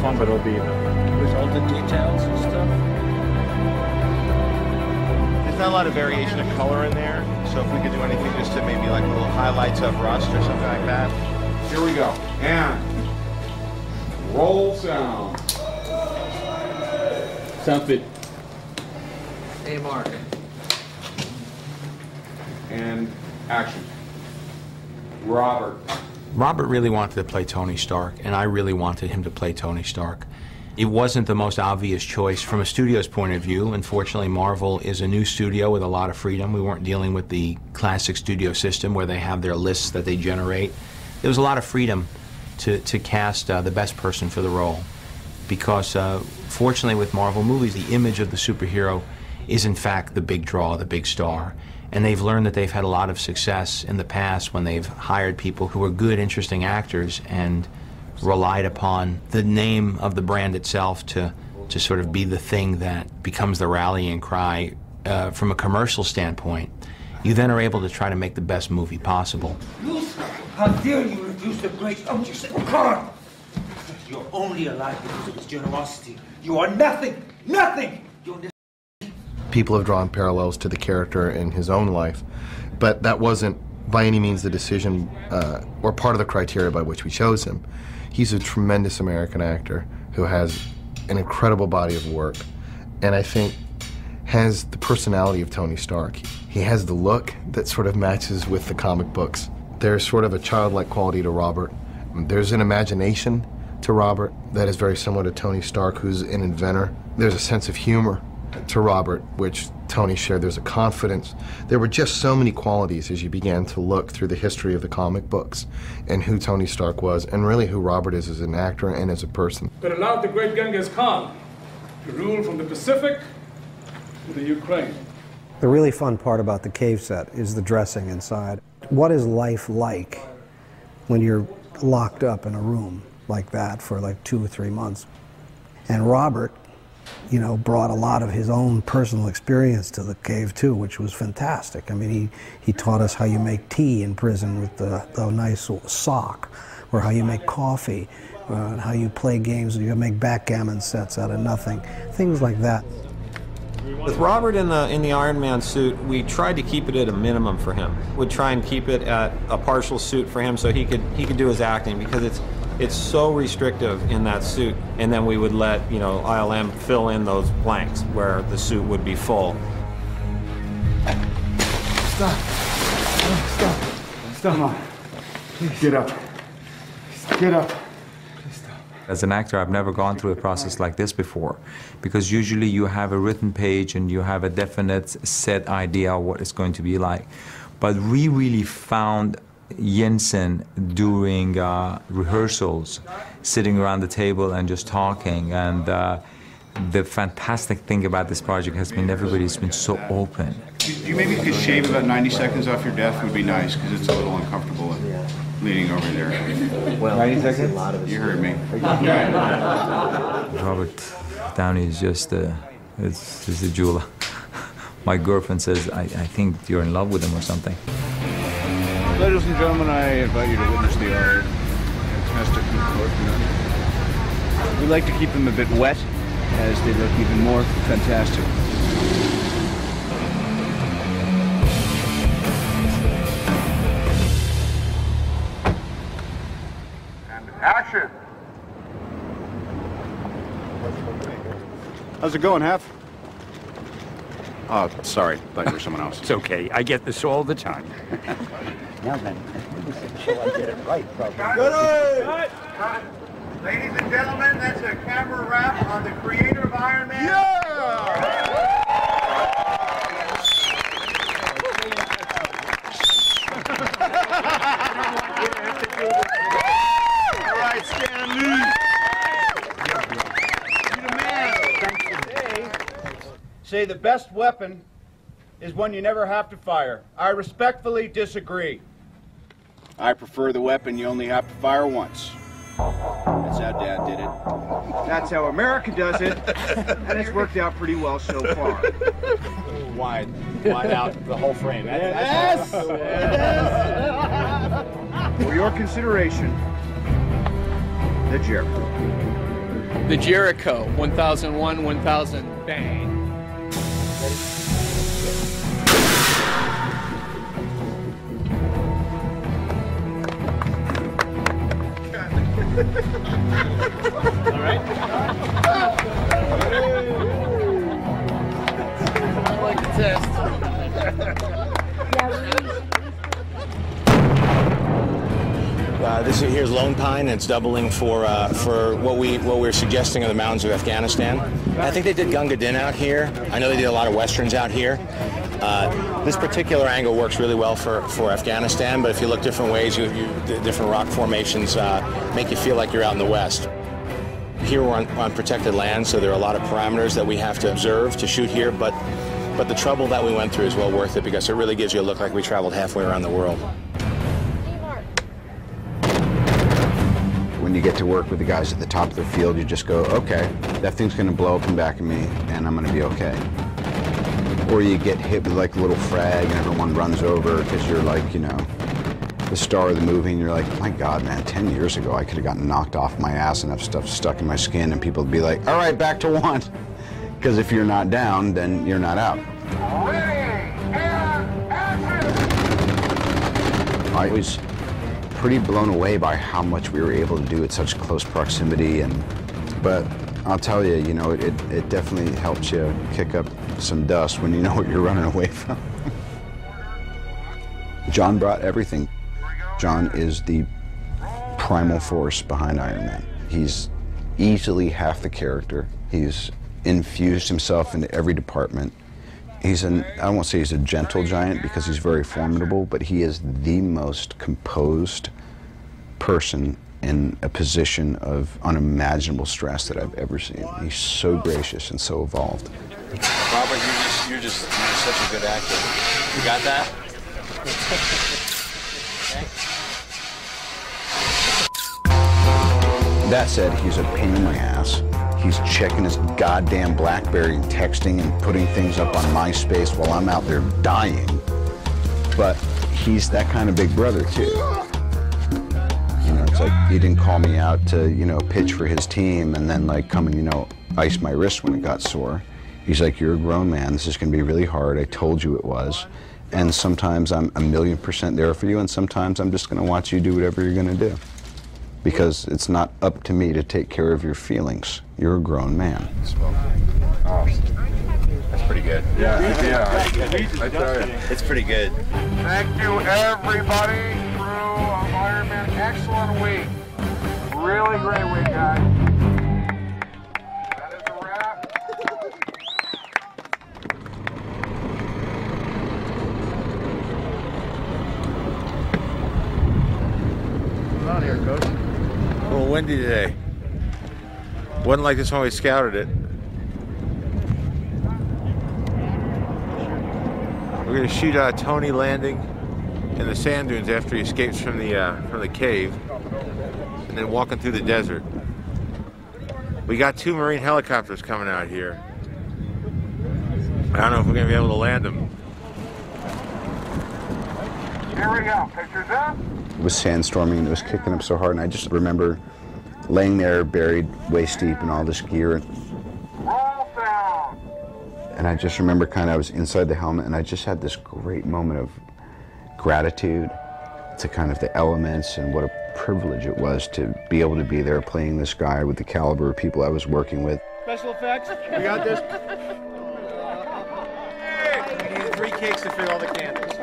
one, but it'll be with all the details and stuff. There's not a lot of variation of color in there, so if we could do anything just to maybe like little highlights of rust or something like that. Here we go. And roll sound. Sounds good. Hey, Mark. And action. Robert. Robert really wanted to play Tony Stark, and I really wanted him to play Tony Stark. It wasn't the most obvious choice from a studio's point of view. Unfortunately, Marvel is a new studio with a lot of freedom. We weren't dealing with the classic studio system where they have their lists that they generate. There was a lot of freedom to cast the best person for the role, because fortunately with Marvel movies, the image of the superhero is in fact the big draw, the big star. And they've learned that they've had a lot of success in the past when they've hired people who are good, interesting actors and relied upon the name of the brand itself to sort of be the thing that becomes the rallying cry from a commercial standpoint. You then are able to try to make the best movie possible. How dare you refuse the great objects of God? You're only alive because of his generosity. You are nothing! Nothing! You understand? People have drawn parallels to the character in his own life, but that wasn't by any means the decision or part of the criteria by which we chose him. He's a tremendous American actor who has an incredible body of work, and I think has the personality of Tony Stark. He has the look that sort of matches with the comic books. There's sort of a childlike quality to Robert. There's an imagination to Robert that is very similar to Tony Stark, who's an inventor. There's a sense of humor to Robert, which Tony shared. There's a confidence. There were just so many qualities as you began to look through the history of the comic books and who Tony Stark was, and really who Robert is as an actor and as a person. That allowed the great Genghis Khan to rule from the Pacific to the Ukraine. The really fun part about the cave set is the dressing inside. What is life like when you're locked up in a room like that for like 2 or 3 months? And Robert, you know, brought a lot of his own personal experience to the cave too, which was fantastic. I mean, he taught us how you make tea in prison with the nice sock, or how you make coffee, and how you play games, you make backgammon sets out of nothing, things like that. With Robert in the Iron Man suit, we tried to keep it at a minimum for him. We'd try and keep it at a partial suit for him so he could do his acting, because it's so restrictive in that suit. And then we would let, you know, ILM fill in those blanks where the suit would be full. Stop. Stop. Stop. Come on. Please. Get up. Get up. As an actor, I've never gone through a process like this before, because usually you have a written page and you have a definite set idea of what it's going to be like. But we really found Jensen during rehearsals, sitting around the table and just talking. And the fantastic thing about this project has been everybody's been so open. You maybe could shave about 90 seconds off your death would be nice, because it's a little uncomfortable leaning over there. Well, 90 seconds? You heard me. Robert Downey is just a jewel. My girlfriend says, I think you're in love with him or something. Ladies and gentlemen, I invite you to witness the art. Fantastic work. We like to keep them a bit wet, as they look even more fantastic. Action! How's it going, Hef? Oh, sorry. Thought you were someone else. It's okay. I get this all the time. Now then, so I get it right, probably. Good. Ladies and gentlemen, that's a camera wrap on the creator of Iron Man. Yeah! All right, Stan Lee. You're the man. Say the best weapon is one you never have to fire. I respectfully disagree. I prefer the weapon you only have to fire once. That's how Dad did it. That's how America does it, and it's worked out pretty well so far. Wide out the whole frame. Yes! For your consideration, the Jericho. the Jericho, 1001, 1000, bang. All right. I like the test. This here's Lone Pine. It's doubling for what we're suggesting of the mountains of Afghanistan. I think they did Gunga Din out here. I know they did a lot of westerns out here. This particular angle works really well for Afghanistan, but if you look different ways, different rock formations make you feel like you're out in the west. Here we're on protected land, so there are a lot of parameters that we have to observe to shoot here, but the trouble that we went through is well worth it because it really gives you a look like we traveled halfway around the world. When you get to work with the guys at the top of the field, you just go, okay, that thing's going to blow up in back of me, and I'm going to be okay. Or you get hit with like a little frag, and everyone runs over because you're like, you know, the star of the movie, and you're like, my God, man, 10 years ago I could have gotten knocked off my ass and have stuff stuck in my skin, and people would be like, all right, back to one. Because if you're not down, then you're not out. I was pretty blown away by how much we were able to do at such close proximity, but I'll tell you, you know, it definitely helps you kick up some dust when you know what you're running away from. John brought everything. John is the primal force behind Iron Man. He's easily half the character. He's infused himself into every department. I won't say he's a gentle giant because he's very formidable, but he is the most composed person in a position of unimaginable stress that I've ever seen. He's so gracious and so evolved. Robert, you're just such a good actor. You got that? That said, he's a pain in my ass. He's checking his goddamn BlackBerry and texting and putting things up on MySpace while I'm out there dying. But he's that kind of big brother, too. You know, it's like he didn't call me out to, you know, pitch for his team and then, like, come and, you know, ice my wrist when it got sore. He's like, you're a grown man. This is going to be really hard. I told you it was. And sometimes I'm 1,000,000% there for you, and sometimes I'm just going to watch you do whatever you're going to do. Because it's not up to me to take care of your feelings. You're a grown man. Oh, that's pretty good. Yeah, I tell you. It's pretty good. Thank you, everybody. Crew of Iron Man, excellent week. Really great week, guys. That is a wrap. Come on here, Coach. A little windy today. Wasn't like this when we scouted it. We're going to shoot Tony landing in the sand dunes after he escapes from the cave, and then walking through the desert. We got 2 Marine helicopters coming out here. I don't know if we're going to be able to land them. Here we go. Pictures up. It was sandstorming and it was kicking up so hard, and I just remember laying there buried waist deep in all this gear. Roll sound. And I just remember I was inside the helmet, and I just had this great moment of gratitude to kind of the elements and what a privilege it was to be able to be there playing this guy with the caliber of people I was working with. Special effects. We got this. We need 3 cakes to fit all the candles.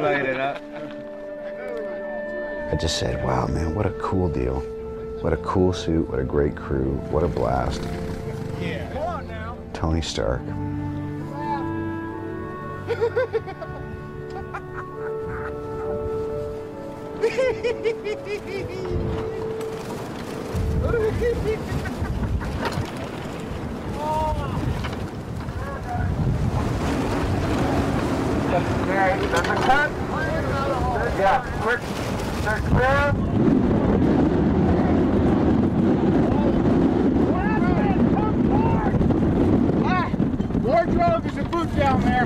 Light it up. I just said, wow, man, what a cool deal. What a cool suit, what a great crew, what a blast. Yeah. Come on now. Tony Stark. Okay, there's a cut. Yeah, quick. They're clear. Wardrobe is a boot down there.